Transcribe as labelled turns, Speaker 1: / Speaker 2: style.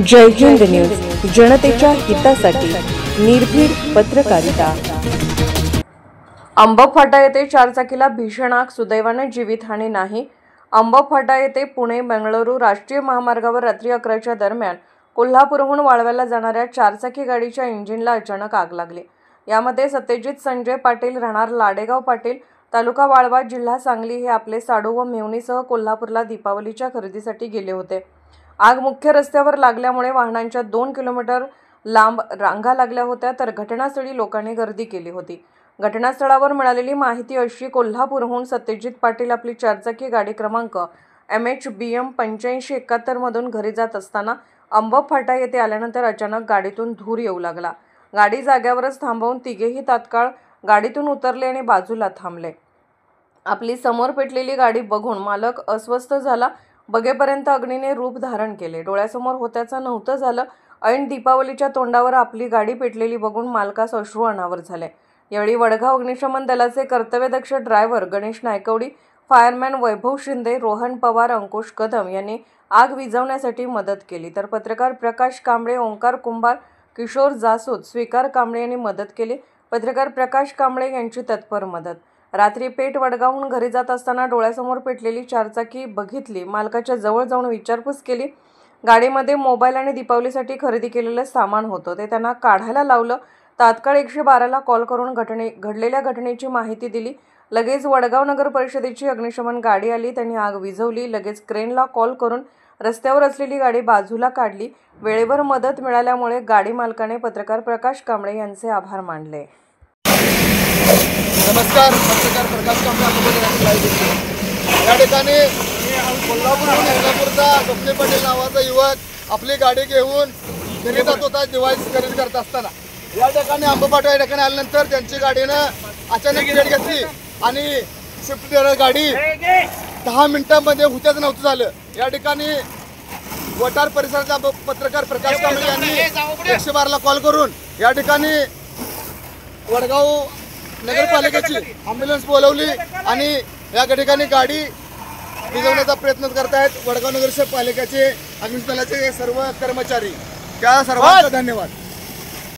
Speaker 1: जय Hind news, जनतेच्या हितासाठी निर्भीड पत्रकारिता। अंबफाटा येथे चारचाकीला भीषण आग, सुदैवाने जीवितहानी नाही। अंबफाटा येथे पुणे बेंगळुरू राष्ट्रीय महामार्गावर रात्री 11च्या दरम्यान कोल्हापूरहून वाळव्याला जाणाऱ्या चारचाकी गाडीच्या इंजिनला अचानक आग लागली। यामध्ये सत्यजित संजय पाटील राहणार लाडेगाव पाटील, तालुका वाळवा, जिल्हा सांगली हे आपले साडू व मेहुणीसह कोल्हापूरला दीपावलीच्या खरेदीसाठी गेले होते। आग मुख्य रस्त्यावर लागल्यामुळे वाहनांच्या 2 किलोमीटर लांब रांगा लागल्या होत्या, तर घटनास्थळी लोकांनी गर्दी केली होती। घटनास्थळावर मिळालेली माहिती अशी, कोल्हापूरहून सत्यजित पाटील आपली चारचाकी गाडी क्रमांक MHBM 8571 मधून घरी जात असताना अंबफाटा येथे आल्यानंतर अचानक गाडीतून धूर येऊ लागला। गाडी जाग्यावरच थांबवून तिघेही तात्काळ गाडीतून उतरले आणि बाजूला थांबले। आपली समोर पेटलेली गाडी बघून मालक अस्वस्थ झाला। बघेपर्यंत अग्नीने रूप धारण केले। डोळ्यासमोर होत्याचं नव्हतं झालं। ऐन दीपावलीच्या तोंडावर आपली गाडी पेटलेली बघून मालकास अश्रू अनावर झाले। यावेळी वडगाव अग्निशमन दलाचे कर्तव्यदक्ष ड्रायव्हर गणेश नायकवडी, फायरमॅन वैभव शिंदे, रोहन पवार, अंकुश कदम यांनी आग विझवण्यासाठी मदत केली, तर पत्रकार प्रकाश कांबळे, ओंकार कुंभार, किशोर जासूद, स्वीकार कांबळे यांनी मदत केली। पत्रकार प्रकाश कांबळे यांची तत्पर मदत। रात्री पेठ वडगावहून घरी जात असताना डोळ्यासमोर पेटलेली चारचाकी बघितली। मालकाच्या जवळ जाऊन विचारपूस केली। गाडीमध्ये मोबाईल आणि दीपावलीसाठी खरेदी केलेलं सामान होतं, ते त्यांना काढायला लावलं। तात्काळ 112ला कॉल करून घडलेल्या घटनेची माहिती दिली। लगेच वडगाव नगर परिषदेची अग्निशमन गाडी आली, त्यांनी आग विझवली। लगेच क्रेनला कॉल करून रस्त्यावर असलेली गाडी बाजूला काढली। वेळेवर मदत मिळाल्यामुळे गाडी मालकाने पत्रकार प्रकाश कांबळे यांचे आभार मानले।
Speaker 2: नमस्कार, पत्रकार प्रकाश कांबळे या ठिकाणी कोल्हापूरहून इंदापूरचा स्वप्नील पाटील नावाचा युवक आपली गाडी घेऊन घरी जात होता दिवाळी खरेदी करत असताना। या ठिकाणी अंबफाटा या ठिकाणी आल्यानंतर त्यांची गाडीनं अचानक ब्रेक घेतली आणि स्विफ्ट गाडी 10 मिनिटांमध्ये हुत्याच नव्हतं झालं। या ठिकाणी वटार परिसराचा पत्रकार प्रकाश कांबळे यांनी 112ला कॉल करून या ठिकाणी वडगाव नगरपालिकेची ॲम्ब्युलन्स बोलवली आणि या ठिकाणी गाडी विझवण्याचा प्रयत्न करतायत वडगाव नगरपालिकेचे अग्निशमन दलाचे सर्व कर्मचारी। त्या सर्वांचा धन्यवाद।